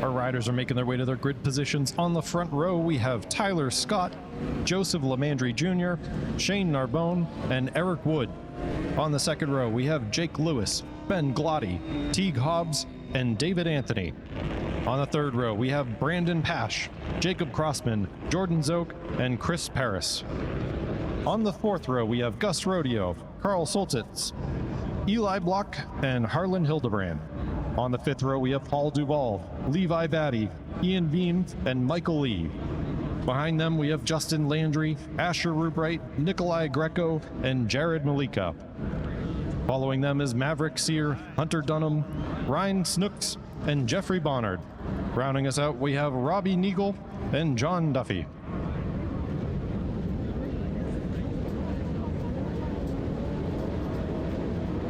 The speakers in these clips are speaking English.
Our riders are making their way to their grid positions. On the front row, we have Tyler Scott, Joseph Lamandry Jr., Shane Narbonne, and Eric Wood. On the second row, we have Jake Lewis, Ben Glotty, Teague Hobbs, and David Anthony. On the third row, we have Brandon Pash, Jacob Crossman, Jordan Zoke, and Chris Paris. On the fourth row, we have Gus Rodeo, Carl Soltitz, Eli Block, and Harlan Hildebrand. On the fifth row, we have Paul Duval, Levi Batty, Ian Beam, and Michael Lee. Behind them, we have Justin Landry, Asher Rubright, Nikolai Greco, and Jared Malika. Following them is Maverick Sear, Hunter Dunham, Ryan Snooks, and Jeffrey Bonnard. Rounding us out, we have Robbie Neagle and John Duffy.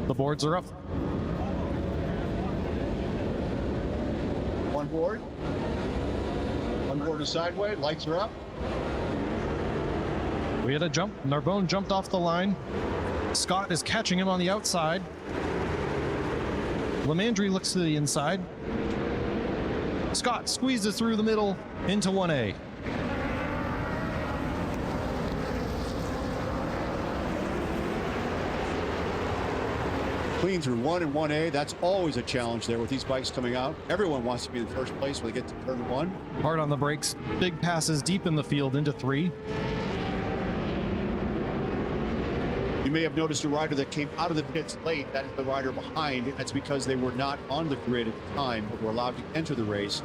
The boards are up. One board is sideway, lights are up. We had a jump. Narbonne jumped off the line. Scott is catching him on the outside. Lamandry looks to the inside. Scott squeezes through the middle into 1A. Clean through 1 and 1A. That's always a challenge there with these bikes coming out. Everyone wants to be in first place when they get to turn 1. Hard on the brakes. Big passes deep in the field into 3. You may have noticed a rider that came out of the pits late. That is the rider behind. That's because they were not on the grid at the time, but were allowed to enter the race.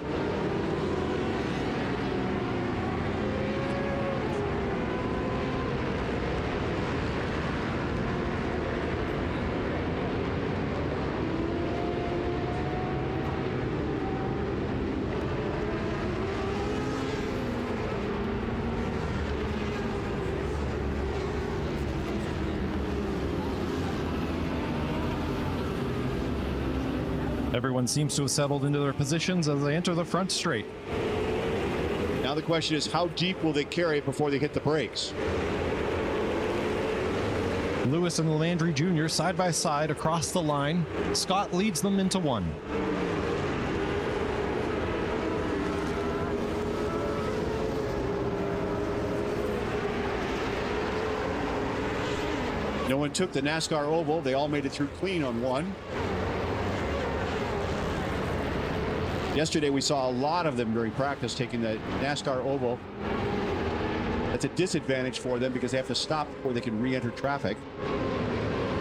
Everyone seems to have settled into their positions as they enter the front straight. Now the question is, how deep will they carry it before they hit the brakes? Lewis and Landry Jr. side by side across the line. Scott leads them into 1. No one took the NASCAR oval. They all made it through clean on 1. Yesterday, we saw a lot of them during practice taking the NASCAR oval. That's a disadvantage for them because they have to stop before they can re-enter traffic.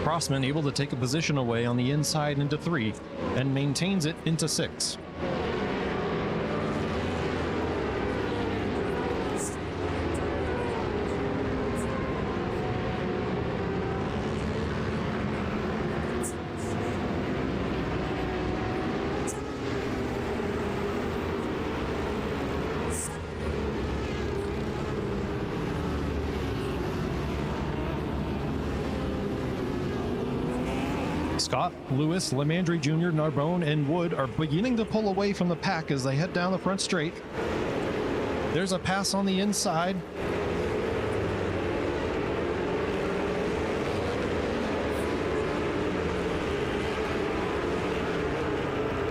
Crossman able to take a position away on the inside into 3 and maintains it into 6. Scott, Lewis, Lamandry Jr., Narbonne, and Wood are beginning to pull away from the pack as they head down the front straight. There's a pass on the inside.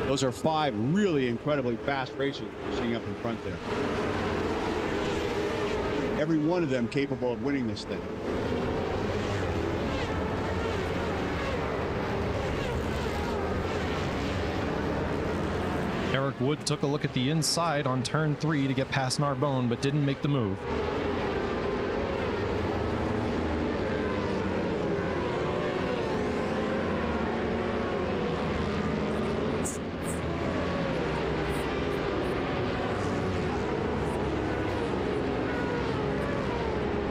Those are 5 really incredibly fast racers we're seeing up in front there. Every one of them capable of winning this thing. Eric Wood took a look at the inside on turn 3 to get past Narbonne, but didn't make the move.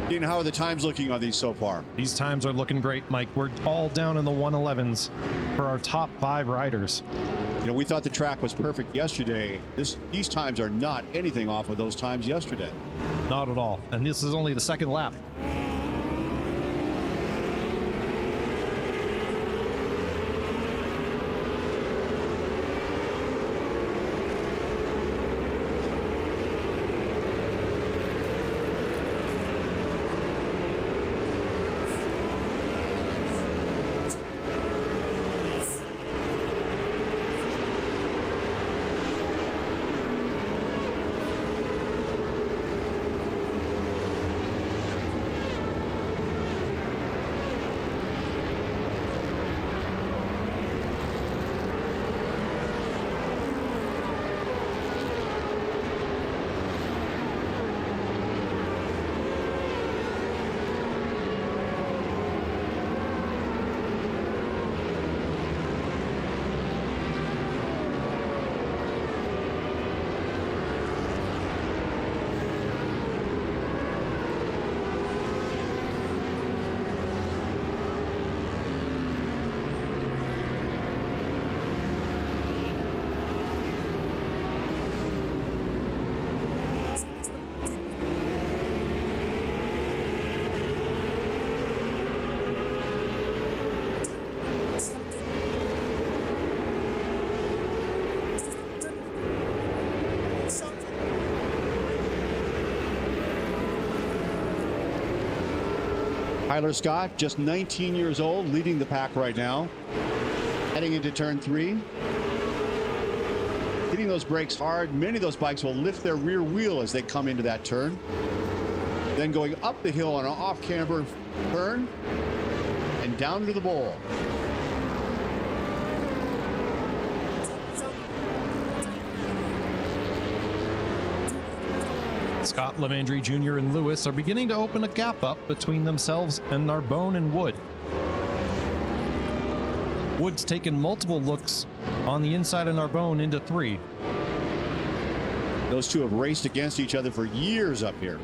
Dean, how are the times looking on these so far? These times are looking great, Mike. We're all down in the 111s for our top 5 riders. You know, we thought the track was perfect yesterday. These times are not anything off of those times yesterday. Not at all. And this is only the second lap. Tyler Scott, just 19 years old, leading the pack right now. Heading into turn 3. Hitting those brakes hard. Many of those bikes will lift their rear wheel as they come into that turn. Then going up the hill on an off-camber turn and down into the bowl. Scott, Lemandry Jr. and Lewis are beginning to open a gap up between themselves and Narbonne and Wood. Wood's taken multiple looks on the inside of Narbonne into 3. Those two have raced against each other for years up here.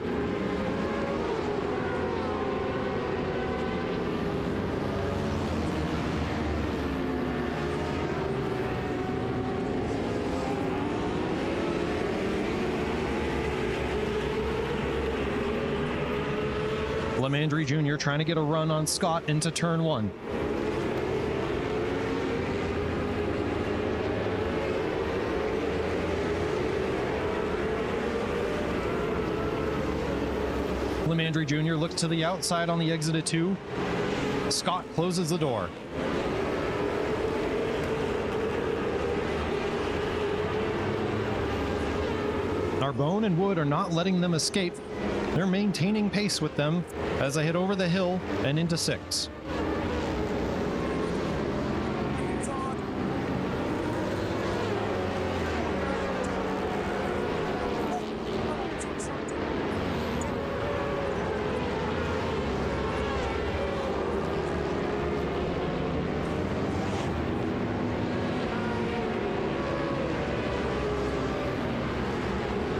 Lemandry Jr. trying to get a run on Scott into turn 1. Lemandry Jr. looks to the outside on the exit of 2. Scott closes the door. Narbonne and Wood are not letting them escape. They're maintaining pace with them as they head over the hill and into 6.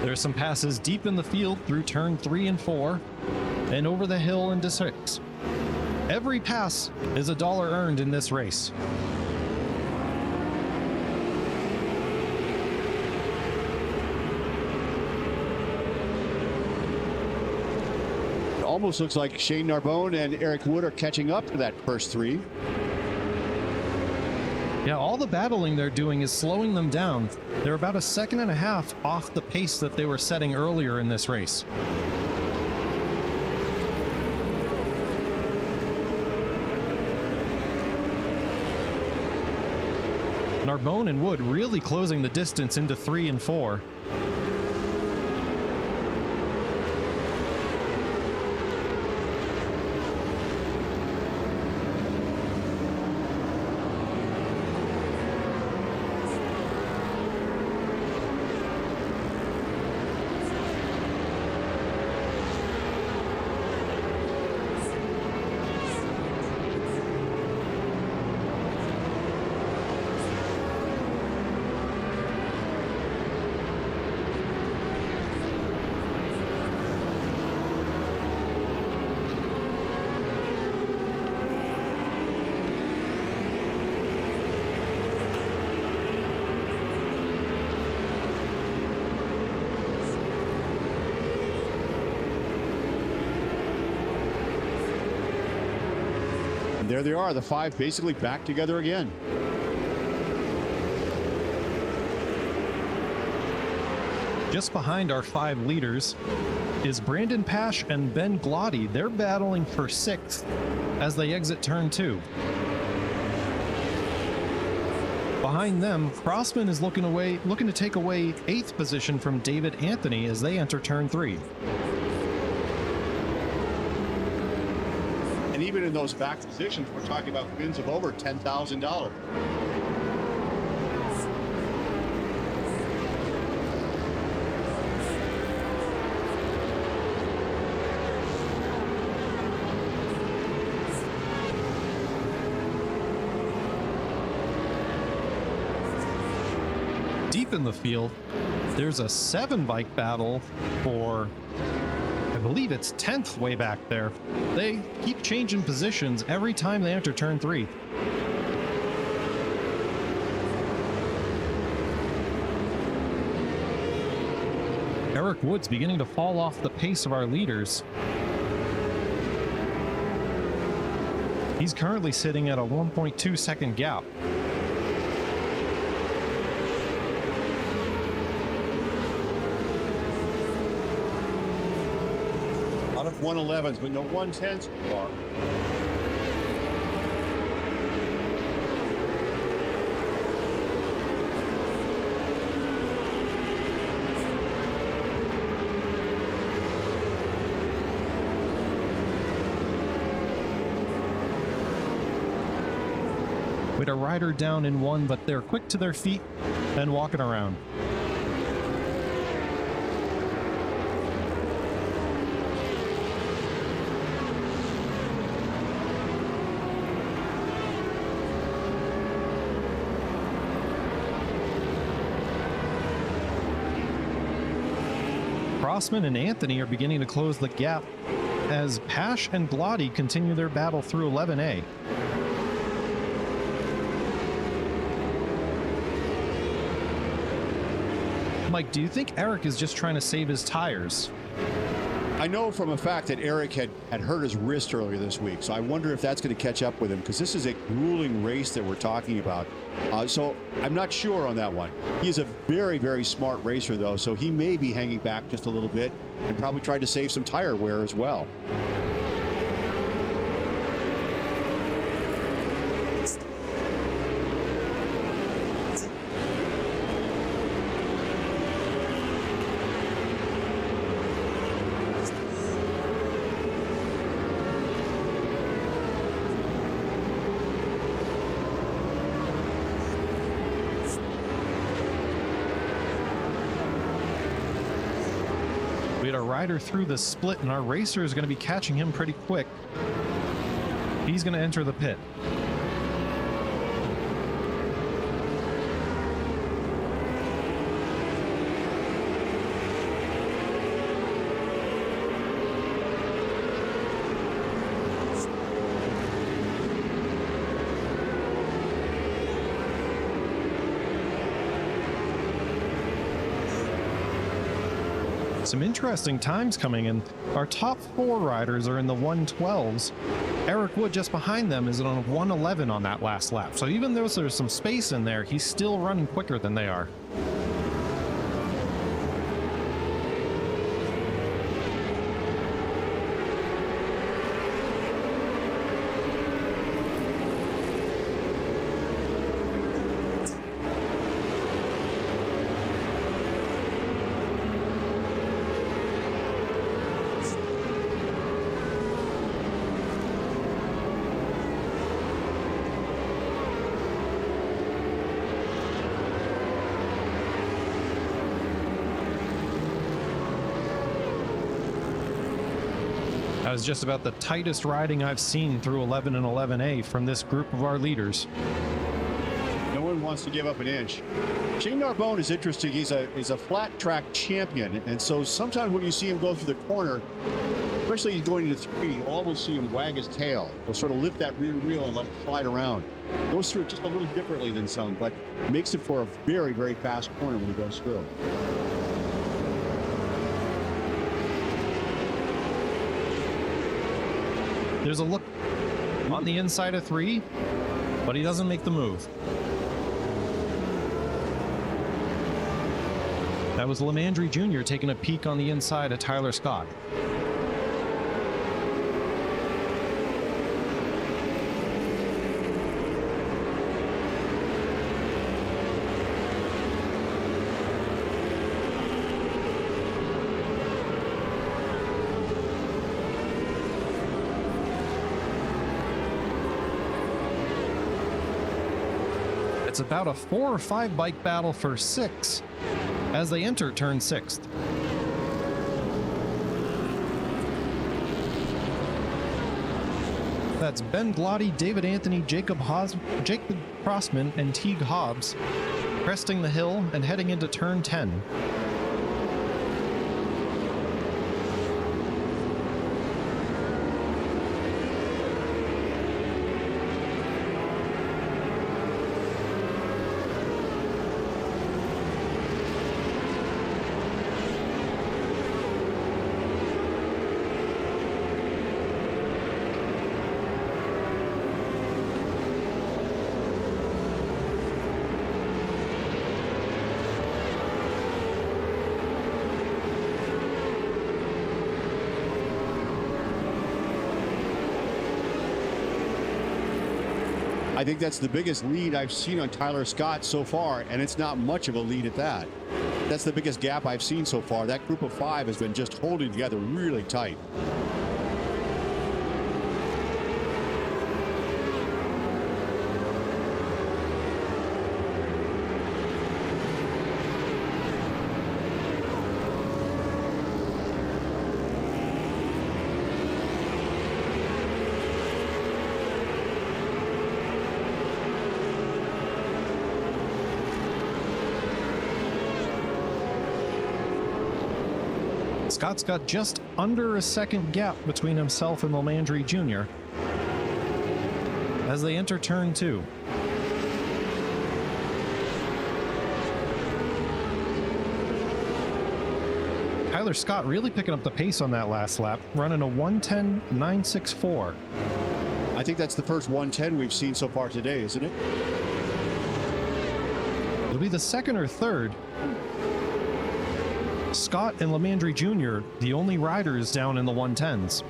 There's some passes deep in the field through turn 3 and 4 and over the hill into 6. Every pass is a dollar earned in this race. It almost looks like Shane Narbonne and Eric Wood are catching up to that first 3. Yeah, all the battling they're doing is slowing them down. They're about a second and a half off the pace that they were setting earlier in this race. Narbonne and Wood really closing the distance into 3 and 4. There they are, the 5 basically back together again. Just behind our 5 leaders is Brandon Pash and Ben Glotty. They're battling for 6th as they exit turn 2. Behind them, Crossman is looking to take away 8th position from David Anthony as they enter turn 3. And even in those back positions, we're talking about wins of over $10,000. Deep in the field, there's a 7-bike battle for, I believe it's 10th way back there. They keep changing positions every time they enter turn 3. Eric Wood's beginning to fall off the pace of our leaders. He's currently sitting at a 1.2 second gap. 111s, but no 110s so far. We had a rider down in one, but they're quick to their feet and walking around. Crossman and Anthony are beginning to close the gap as Pash and Glotty continue their battle through 11A. Mike, do you think Eric is just trying to save his tires? I know from a fact that Eric had hurt his wrist earlier this week, so I wonder if that's going to catch up with him, because this is a grueling race that we're talking about. So I'm not sure on that one. He's a very, very smart racer, though, so he may be hanging back just a little bit and probably try to save some tire wear as well. We had a rider through the split, and our racer is going to be catching him pretty quick. He's going to enter the pit. Some interesting times coming in. Our top 4 riders are in the 112s. Eric Wood just behind them is on a 111 on that last lap. So even though there's some space in there, he's still running quicker than they are. That was just about the tightest riding I've seen through 11 and 11A from this group of our leaders. No one wants to give up an inch. Shane Narbonne is interesting. He's a flat track champion, and so sometimes when you see him go through the corner, especially going into 3, you almost see him wag his tail. He'll sort of lift that rear wheel and let it slide around. Goes through it just a little differently than some, but makes it for a very, very fast corner when he goes through. There's a look on the inside of 3, but he doesn't make the move. That was Lemandry Jr. taking a peek on the inside of Tyler Scott. It's about a 4 or 5 bike battle for 6 as they enter turn 6th. That's Ben Glotty, David Anthony, Jacob Crossman, and Teague Hobbs cresting the hill and heading into turn 10. I think that's the biggest lead I've seen on Tyler Scott so far, and it's not much of a lead at that. That's the biggest gap I've seen so far. That group of 5 has been just holding together really tight. Scott's got just under a second gap between himself and Lalandry Jr. as they enter turn 2. Tyler Scott really picking up the pace on that last lap, running a 1:10.964. I think that's the first 110 we've seen so far today, isn't it? It'll be the second or third. Scott and Lalandry Jr., the only riders down in the 110s.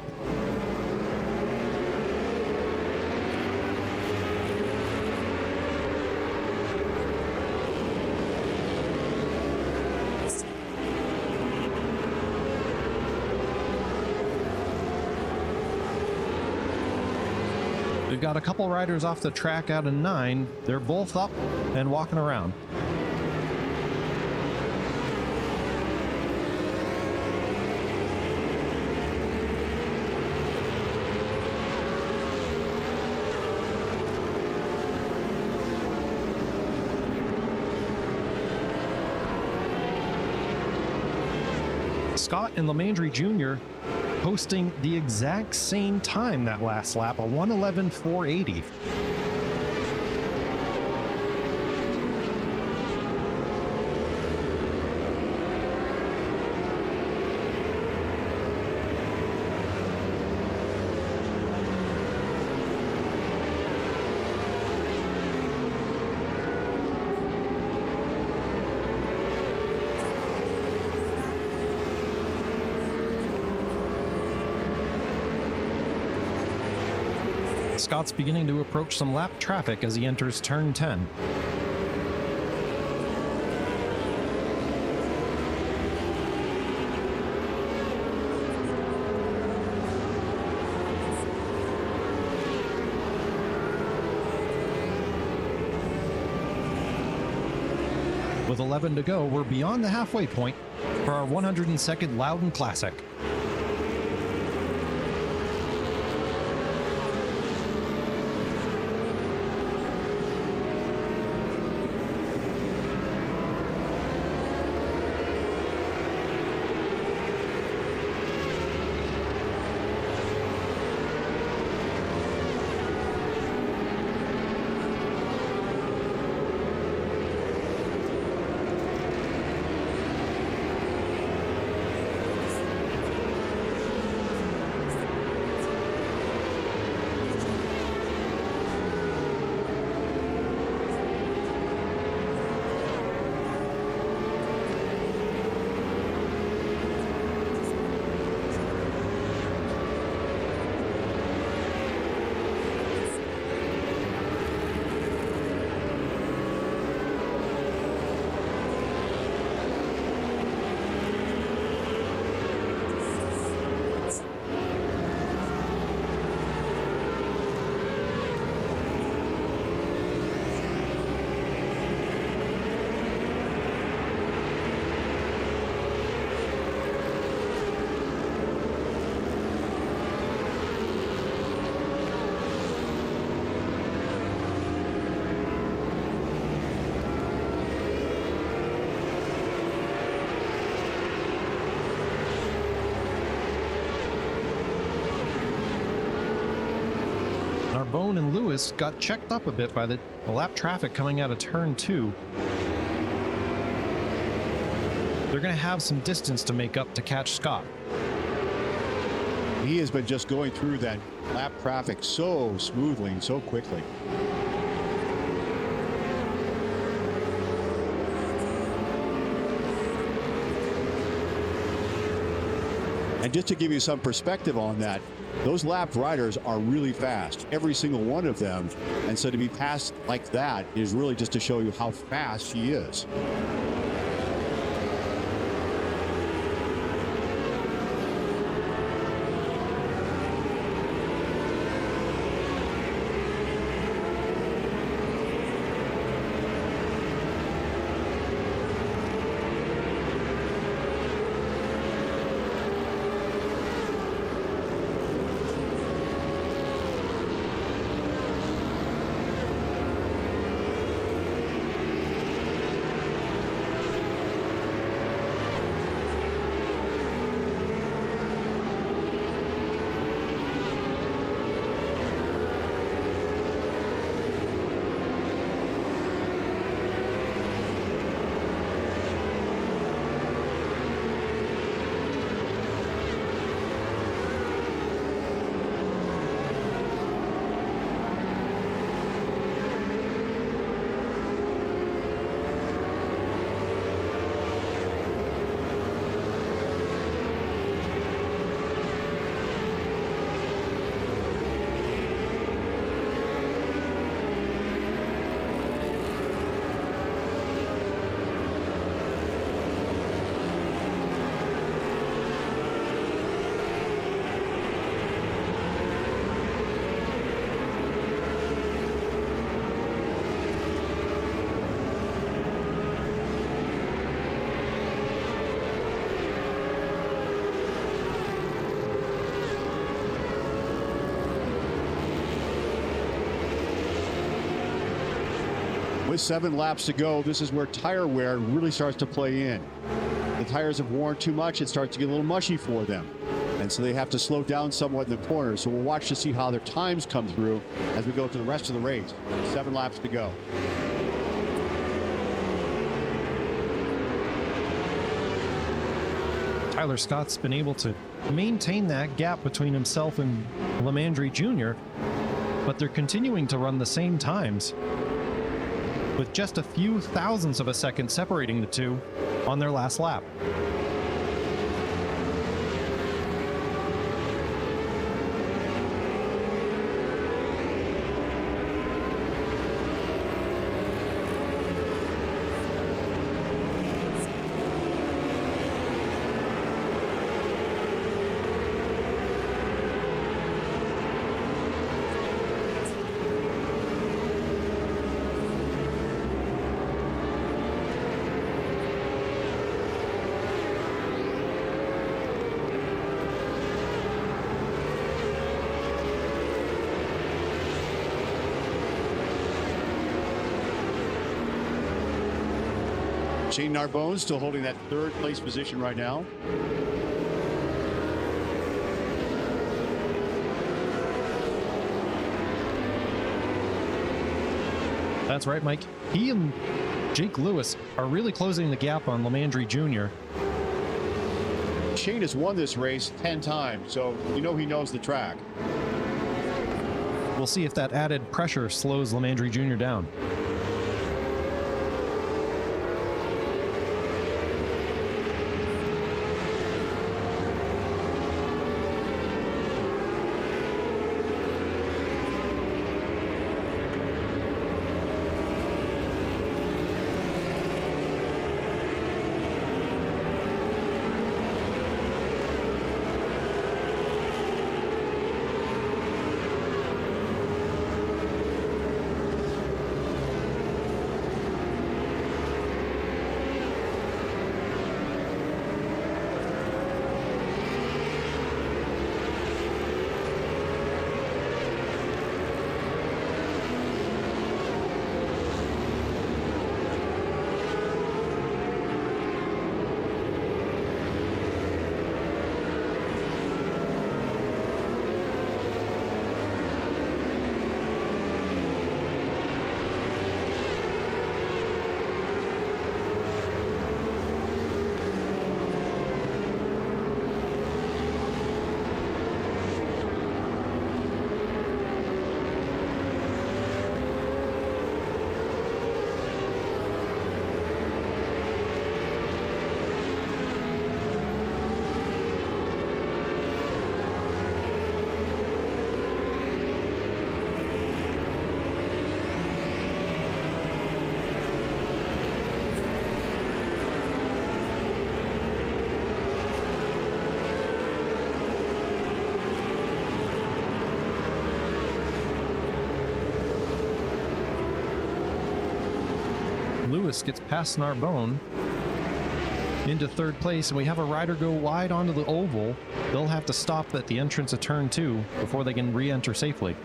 We've got a couple riders off the track out of 9. They're both up and walking around. Scott and Lalandry Jr. posting the exact same time that last lap, a 1:11.480. Scott's beginning to approach some lap traffic as he enters turn 10. With 11 to go, we're beyond the halfway point for our 102nd Loudon Classic. Narbonne and Lewis got checked up a bit by the lap traffic coming out of turn 2. They're going to have some distance to make up to catch Scott. He has been just going through that lap traffic so smoothly and so quickly. And just to give you some perspective on that, those lap riders are really fast, every single one of them. And so to be passed like that is really just to show you how fast he is. With 7 laps to go, this is where tire wear really starts to play in. The tires have worn too much, it starts to get a little mushy for them. And so they have to slow down somewhat in the corners. So we'll watch to see how their times come through as we go to the rest of the race. 7 laps to go. Tyler Scott's been able to maintain that gap between himself and Lamandry Jr., but they're continuing to run the same times, with just a few thousandths of a second separating the two on their last lap. Shane Narbonne still holding that 3rd place position right now. That's right, Mike. He and Jake Lewis are really closing the gap on Lamandry Jr. Shane has won this race 10 times, so you know he knows the track. We'll see if that added pressure slows Lamandry Jr. down. Lewis gets past Narbonne into third place, and we have a rider go wide onto the oval. They'll have to stop at the entrance of turn 2 before they can re-enter safely.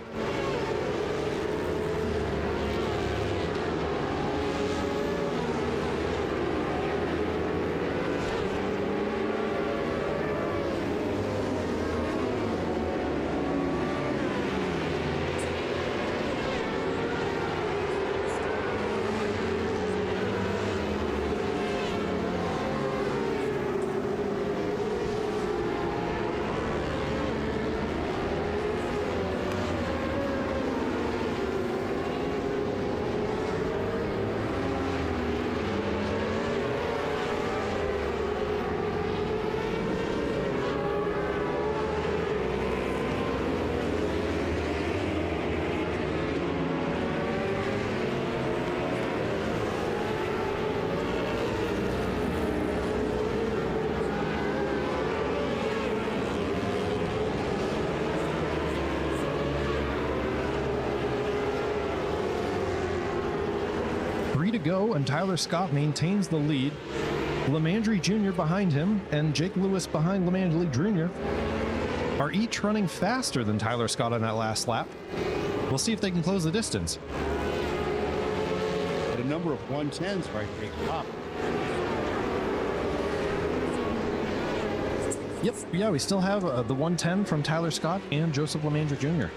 To go, and Tyler Scott maintains the lead. Lemandry Jr. behind him and Jake Lewis behind Lemandry Jr. are each running faster than Tyler Scott on that last lap. We'll see if they can close the distance. At a number of 110s right there. Top. Yep, yeah, we still have the 110 from Tyler Scott and Joseph Lemandry Jr.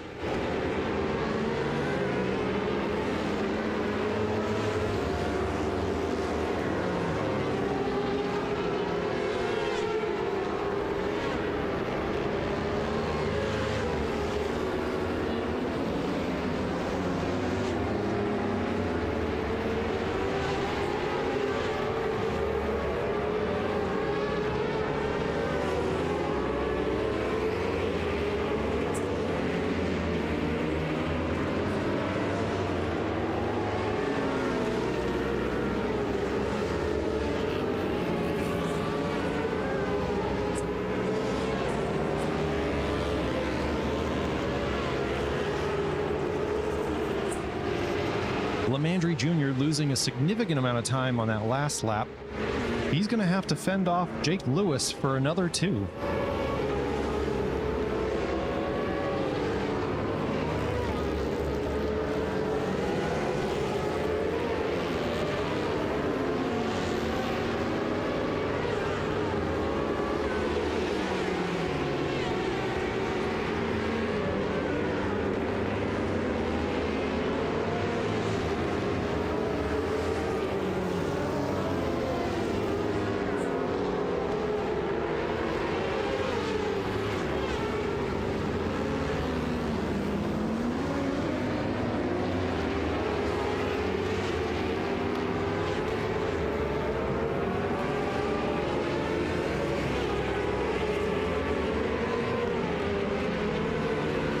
Lemandry Jr. losing a significant amount of time on that last lap. He's going to have to fend off Jake Lewis for another 2.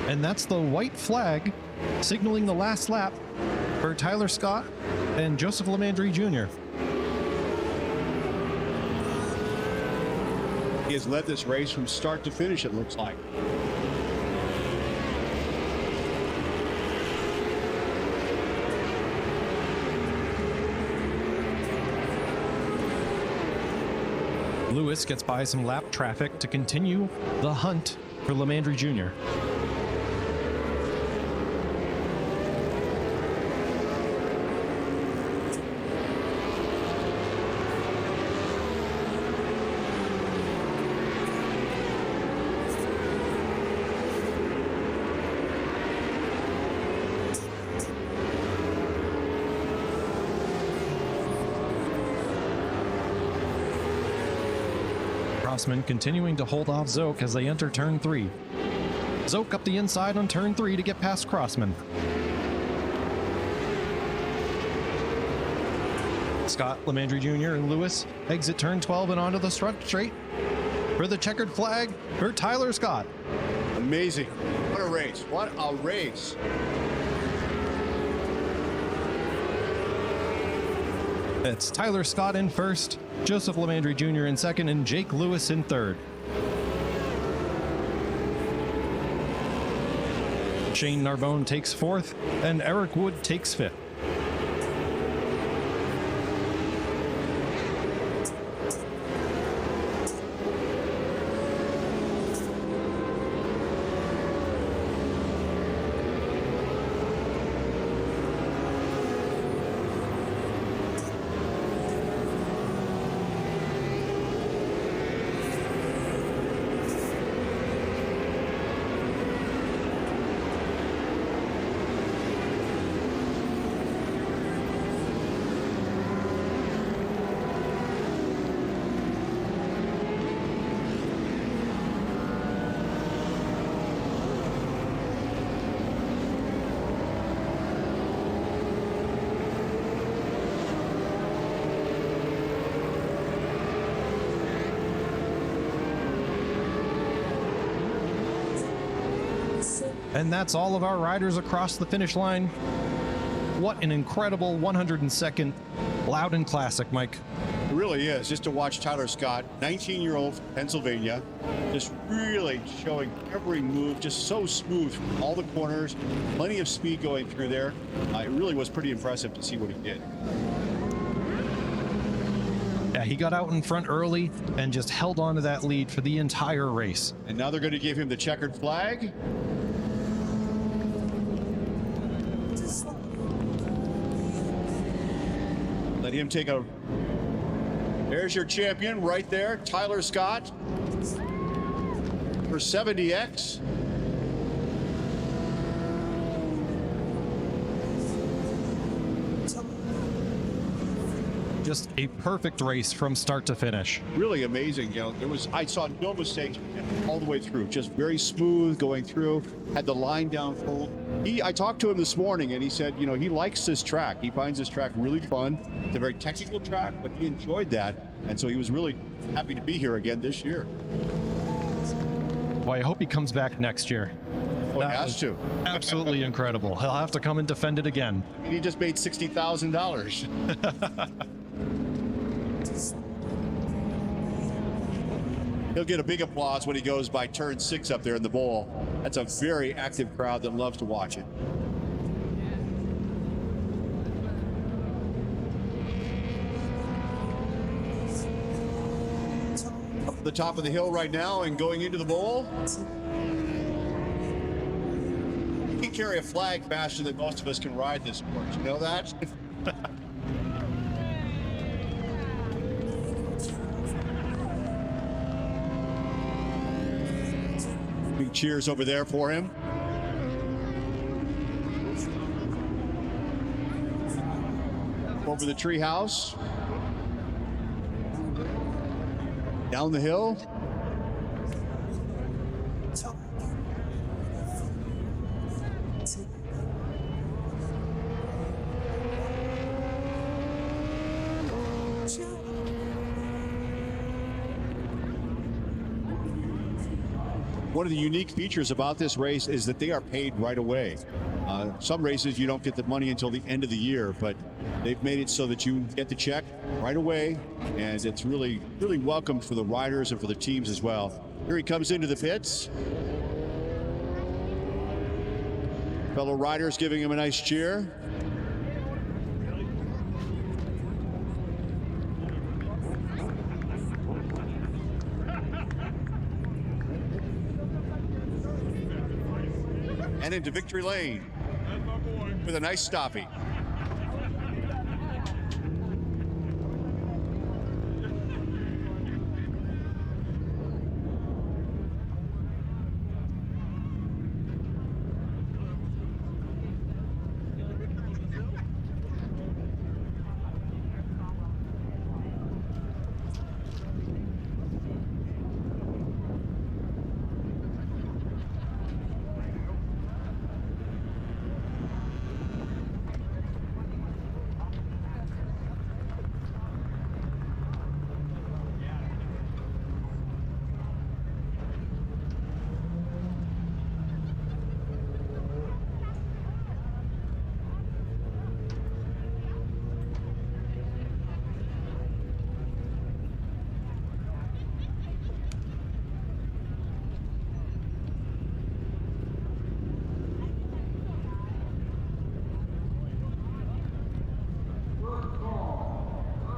And that's the white flag signaling the last lap for Tyler Scott and Joseph Lemandry Jr. He has led this race from start to finish, it looks like. Lewis gets by some lap traffic to continue the hunt for Lemandry Jr. Crossman continuing to hold off Zoke as they enter turn 3. Zoke up the inside on turn 3 to get past Crossman. Scott, Lemandry Jr. and Lewis exit turn 12 and onto the front straight for the checkered flag for Tyler Scott. Amazing. What a race. What a race. It's Tyler Scott in first, Joseph Lemandry Jr. in second, and Jake Lewis in third. Shane Narbonne takes fourth, and Eric Wood takes fifth. And that's all of our riders across the finish line. What an incredible 102nd Loudon Classic, Mike. It really is. Just to watch Tyler Scott, 19-year-old from Pennsylvania, just really showing every move, just so smooth from all the corners, plenty of speed going through there. It really was pretty impressive to see what he did. Yeah, he got out in front early and just held on to that lead for the entire race. And now they're going to give him the checkered flag. Let him take a... There's your champion right there, Tyler Scott for 70X. Just a perfect race from start to finish. Really amazing. You know, I saw no mistakes all the way through. Just very smooth going through. Had the line down full. I talked to him this morning, and he said, you know, he likes this track. He finds this track really fun. It's a very technical track, but he enjoyed that, and so he was really happy to be here again this year. Well, I hope he comes back next year. Oh, he has to. Absolutely incredible. He'll have to come and defend it again. I mean, he just made $60,000. He'll get a big applause when he goes by turn 6 up there in the bowl. That's a very active crowd that loves to watch it. Up to the top of the hill right now and going into the bowl. He can carry a flag faster than most of us can ride this course. You know that? Big cheers over there for him. Over the treehouse. Down the hill. One of the unique features about this race is that they are paid right away. Some races you don't get the money until the end of the year, but they've made it so that you get the check right away, and it's really, really welcome for the riders and for the teams as well. Here he comes into the pits. Fellow riders giving him a nice cheer. And into victory lane with a nice stoppie.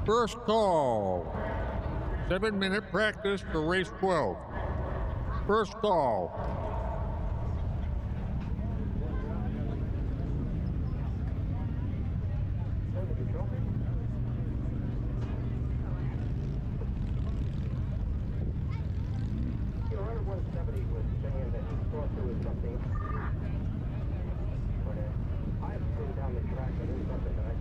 First call. 7-minute practice for race 12. First call. I've been down the track and there's something that I